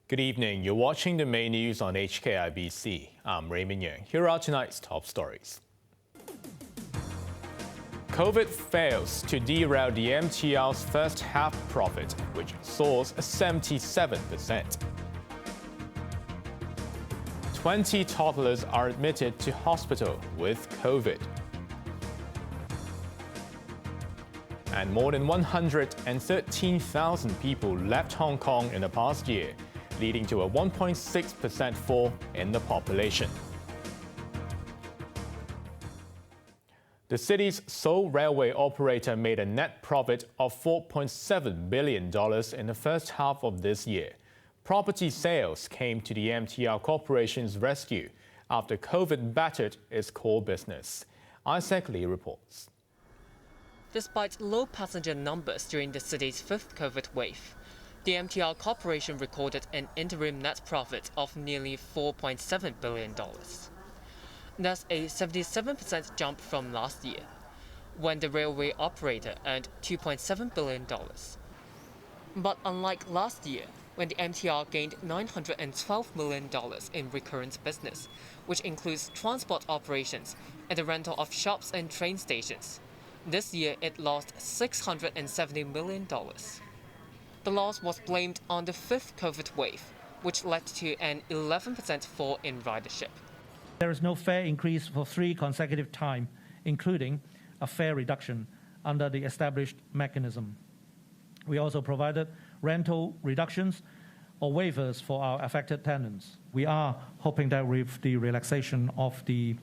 Good evening. You're watching the main news on Hkibc. I'm Raymond Yeung. Here are tonight's top stories. COVID fails to derail the MTR's first half profit, which soars 77%. 20 toddlers are admitted to hospital with COVID. And more than 113,000 people left Hong Kong in the past year, leading to a 1.6% fall in the population. The city's sole railway operator made a net profit of $4.7 billion in the first half of this year. Property sales came to the MTR Corporation's rescue after COVID battered its core business. Isaac Lee reports. Despite low passenger numbers during the city's fifth COVID wave, the MTR Corporation recorded an interim net profit of nearly $4.7 billion. That's a 77% jump from last year, when the railway operator earned $2.7 billion. But unlike last year, when the MTR gained $912 million in recurrent business, which includes transport operations and the rental of shops and train stations, this year it lost $670 million. The loss was blamed on the fifth COVID wave, which led to an 11% fall in ridership. There is no fare increase for 3 consecutive times, including a fare reduction under the established mechanism. We also provided rental reductions or waivers for our affected tenants. We are hoping that with the relaxation of the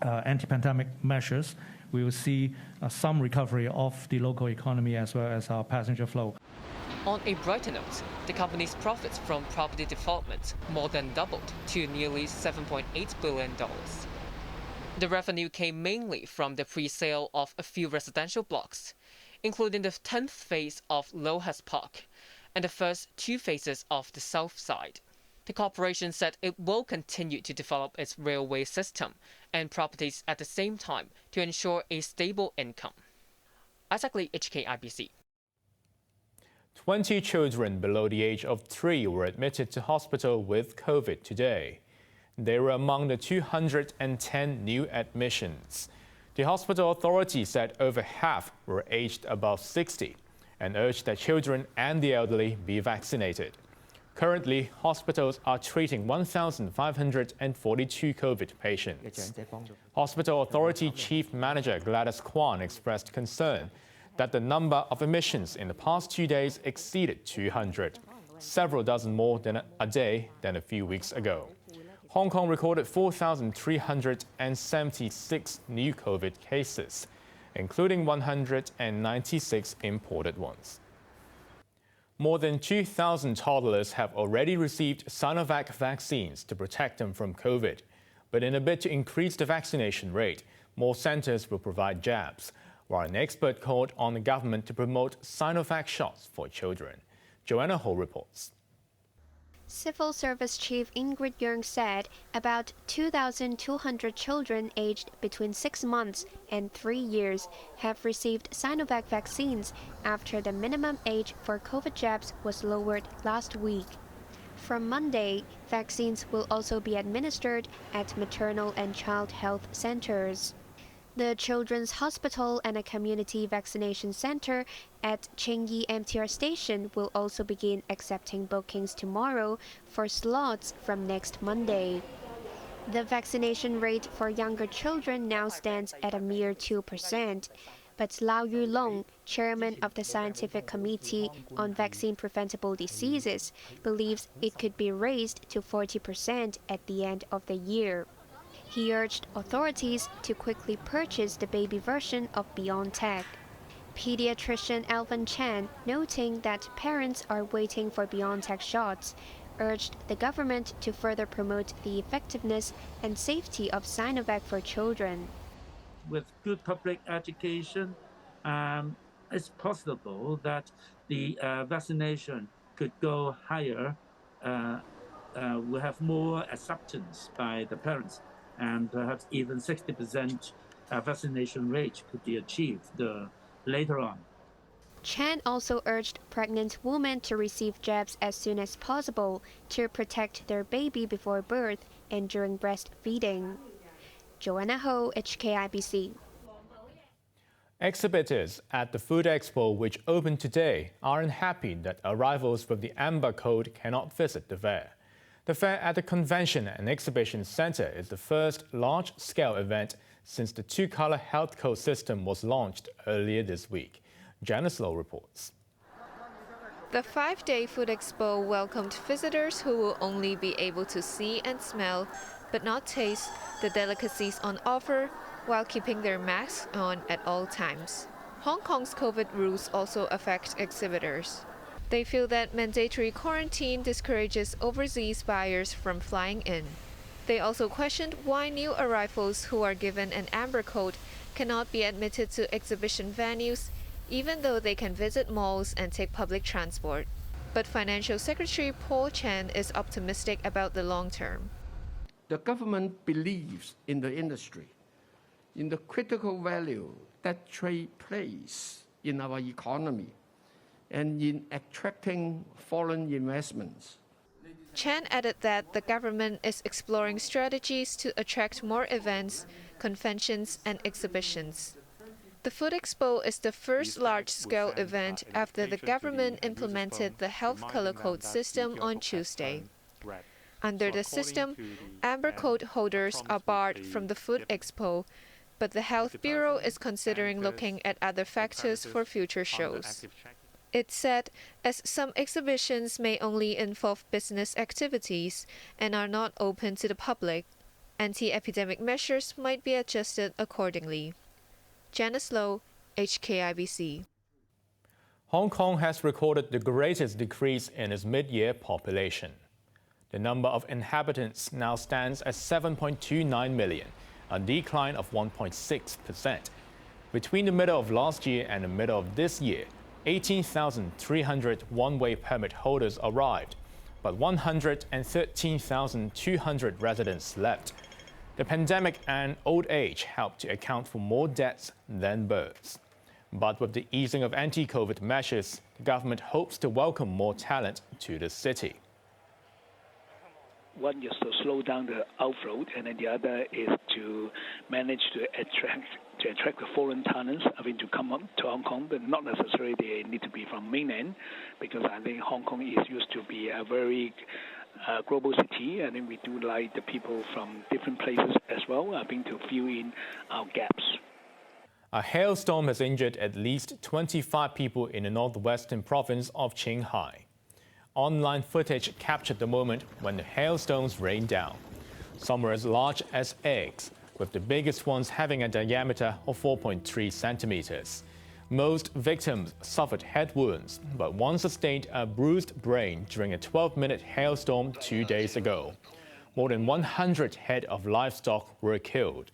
anti-pandemic measures, we will see some recovery of the local economy as well as our passenger flow. On a brighter note, the company's profits from property development more than doubled to nearly $7.8 billion. The revenue came mainly from the pre-sale of a few residential blocks, including the 10th phase of Lohas Park and the first 2 phases of the south side. The corporation said it will continue to develop its railway system and properties at the same time to ensure a stable income. Isaac Lee, Hkibc. 20 children below the age of 3 were admitted to hospital with COVID today. They were among the 210 new admissions. The hospital authority said over half were aged above 60 and urged that children and the elderly be vaccinated. Currently, hospitals are treating 1,542 COVID patients. Hospital Authority Chief Manager Gladys Kwan expressed concern that the number of admissions in the past 2 days exceeded 200, several dozen more than a day than a few weeks ago. Hong Kong recorded 4,376 new COVID cases, including 196 imported ones. More than 2,000 toddlers have already received Sinovac vaccines to protect them from COVID. But in a bid to increase the vaccination rate, more centers will provide jabs, while an expert called on the government to promote Sinovac shots for children. Joanna Ho reports. Civil Service Chief Ingrid Yeung said about 2,200 children aged between 6 months and 3 years have received Sinovac vaccines after the minimum age for COVID jabs was lowered last week. From Monday, vaccines will also be administered at maternal and child health centers. The Children's Hospital and a community vaccination center at Chingyi MTR station will also begin accepting bookings tomorrow for slots from next Monday. The vaccination rate for younger children now stands at a mere 2%, but Lau Yulong, chairman of the Scientific Committee on Vaccine Preventable Diseases, believes it could be raised to 40% at the end of the year. He urged authorities to quickly purchase the baby version of BioNTech. Pediatrician Alvin Chan, noting that parents are waiting for BioNTech shots, urged the government to further promote the effectiveness and safety of Sinovac for children. With good public education, it's possible that the vaccination could go higher. We have more acceptance by the parents, and perhaps even 60% vaccination rate could be achieved later on. Chan also urged pregnant women to receive jabs as soon as possible to protect their baby before birth and during breastfeeding. Joanna Ho, Hkibc. Exhibitors at the Food Expo, which opened today, are unhappy that arrivals with the Amber Code cannot visit the fair. The fair at the Convention and Exhibition Center is the first large-scale event since the two-color health code system was launched earlier this week. Janice Low reports. The 5-day Food Expo welcomed visitors who will only be able to see and smell, but not taste, the delicacies on offer, while keeping their masks on at all times. Hong Kong's COVID rules also affect exhibitors. They feel that mandatory quarantine discourages overseas buyers from flying in. They also questioned why new arrivals who are given an Amber Code cannot be admitted to exhibition venues, even though they can visit malls and take public transport. But Financial Secretary Paul Chan is optimistic about the long term. The government believes in the industry, in the critical value that trade plays in our economy, and in attracting foreign investments. Chan added that the government is exploring strategies to attract more events, conventions, and exhibitions. The Food Expo is the first large-scale event after the government implemented the health color code system on Tuesday. Under the system, Amber Code holders are barred from the Food Expo, but the Health Bureau is considering looking at other factors for future shows. It said, as some exhibitions may only involve business activities and are not open to the public, anti-epidemic measures might be adjusted accordingly. Janice Low, Hkibc. Hong Kong has recorded the greatest decrease in its mid-year population. The number of inhabitants now stands at 7.29 million, a decline of 1.6%. Between the middle of last year and the middle of this year, 18,300 one-way permit holders arrived, but 113,200 residents left. The pandemic and old age helped to account for more deaths than births. But with the easing of anti-COVID measures, the government hopes to welcome more talent to the city. One is to slow down the outflow, and then the other is to manage to attract the foreign talents, to come up to Hong Kong, but not necessarily they need to be from mainland, because I think Hong Kong is used to be a very global city, and then we do like the people from different places as well, to fill in our gaps. A hailstorm has injured at least 25 people in the northwestern province of Qinghai. Online footage captured the moment when the hailstones rained down. Some were as large as eggs, with the biggest ones having a diameter of 4.3 centimeters. Most victims suffered head wounds, but one sustained a bruised brain during a 12-minute hailstorm 2 days ago. More than 100 head of livestock were killed.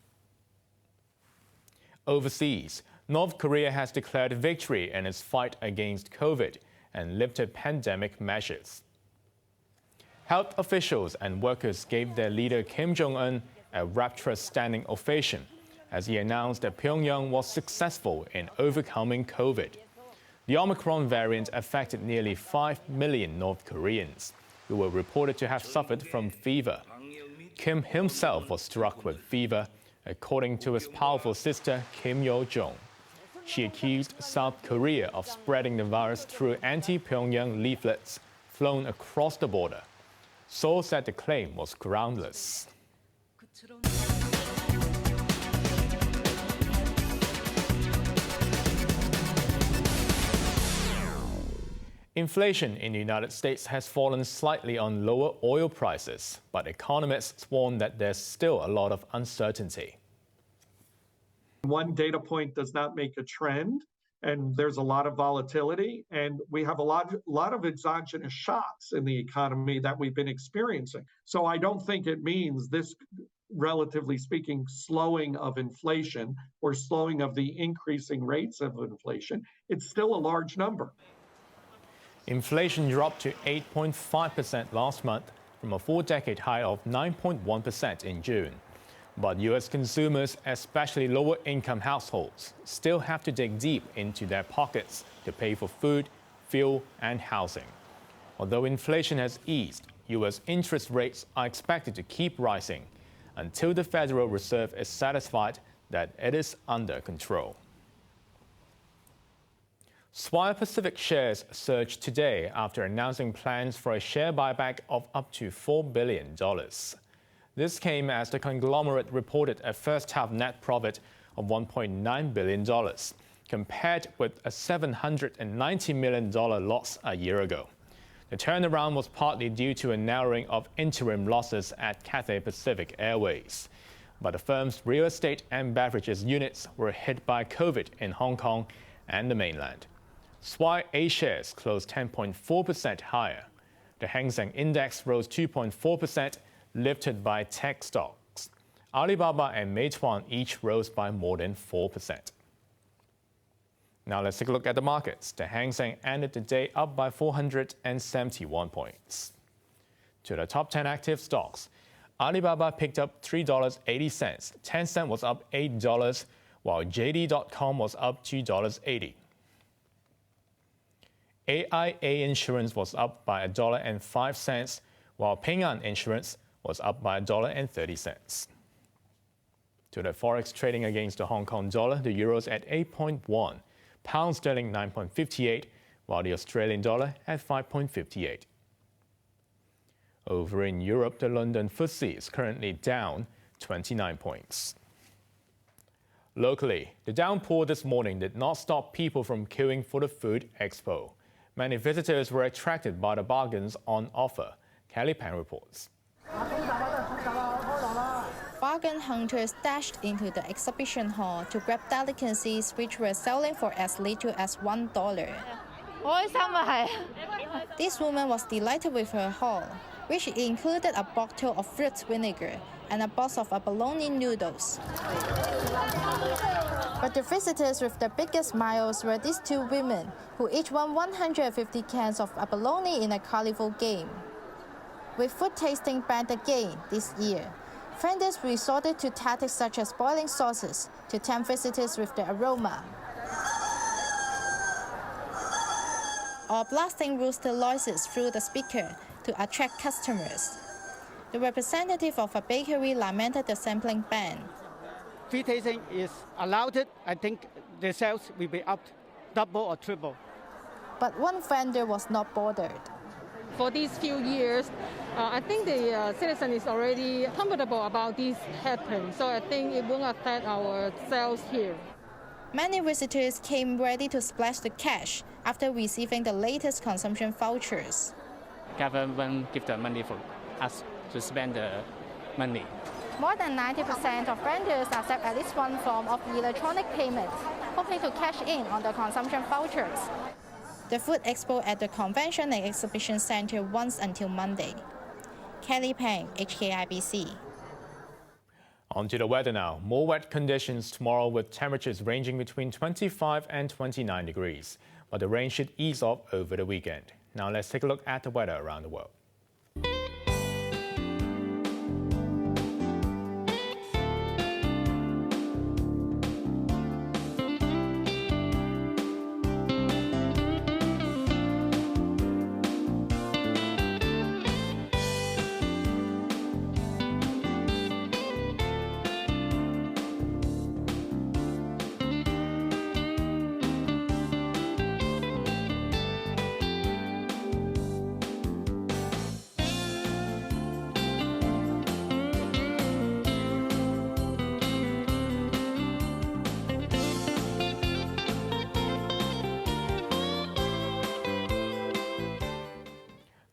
Overseas, North Korea has declared victory in its fight against COVID and lifted pandemic measures. Health officials and workers gave their leader Kim Jong-un a rapturous standing ovation as he announced that Pyongyang was successful in overcoming COVID. The Omicron variant affected nearly 5 million North Koreans, who were reported to have suffered from fever. Kim himself was struck with fever, according to his powerful sister Kim Yo-jong. She accused South Korea of spreading the virus through anti-Pyongyang leaflets flown across the border. Seoul said the claim was groundless. Inflation in the United States has fallen slightly on lower oil prices, but economists warn that there's still a lot of uncertainty. One data point does not make a trend, and there's a lot of volatility, and we have a lot of exogenous shocks in the economy that we've been experiencing. So I don't think it means this, relatively speaking, slowing of inflation or slowing of the increasing rates of inflation. It's still a large number. Inflation dropped to 8.5% last month from a four-decade high of 9.1% in June. But U.S. consumers, especially lower-income households, still have to dig deep into their pockets to pay for food, fuel, and housing. Although inflation has eased, U.S. interest rates are expected to keep rising until the Federal Reserve is satisfied that it is under control. Swire Pacific shares surged today after announcing plans for a share buyback of up to $4 billion. This came as the conglomerate reported a first-half net profit of $1.9 billion, compared with a $790 million loss a year ago. The turnaround was partly due to a narrowing of interim losses at Cathay Pacific Airways. But the firm's real estate and beverages units were hit by COVID in Hong Kong and the mainland. Swire A shares closed 10.4% higher. The Hang Seng Index rose 2.4%, lifted by tech stocks. Alibaba and Meituan each rose by more than 4%. Now let's take a look at the markets. The Hang Seng ended the day up by 471 points. To the top 10 active stocks, Alibaba picked up $3.80. Tencent was up $8, while JD.com was up $2.80. AIA Insurance was up by $1.05, while Ping An Insurance was up by $1.30. To the forex trading against the Hong Kong dollar, the euro's at 8.1, pound sterling 9.58, while the Australian dollar at 5.58. Over in Europe, the London FTSE is currently down 29 points. Locally, the downpour this morning did not stop people from queuing for the food expo. Many visitors were attracted by the bargains on offer. Kelly Pan reports. Bargain hunters dashed into the exhibition hall to grab delicacies which were selling for as little as $1. This woman was delighted with her haul, which included a bottle of fruit vinegar and a box of abalone noodles. But the visitors with the biggest smiles were these two women, who each won 150 cans of abalone in a carnival game. With food tasting banned again this year, vendors resorted to tactics such as boiling sauces to tempt visitors with the aroma, or blasting rooster noises through the speaker to attract customers. The representative of a bakery lamented the sampling ban. Free tasting is allowed. I think the sales will be up double or triple. But one vendor was not bothered. For these few years, I think the citizen is already comfortable about this happening, so I think it won't affect our sales here. Many visitors came ready to splash the cash after receiving the latest consumption vouchers. Government give the money for us to spend the money. More than 90% of vendors accept at least one form of electronic payment, hoping to cash in on the consumption vouchers. The food expo at the Convention and Exhibition Center runs until Monday. Kelly Pang, Hkibc. On to the weather now. More wet conditions tomorrow with temperatures ranging between 25 and 29 degrees. But the rain should ease off over the weekend. Now let's take a look at the weather around the world.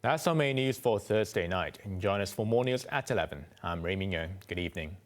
That's our main news for Thursday night. Join us for more news at 11. I'm Raymond Yeung. Good evening.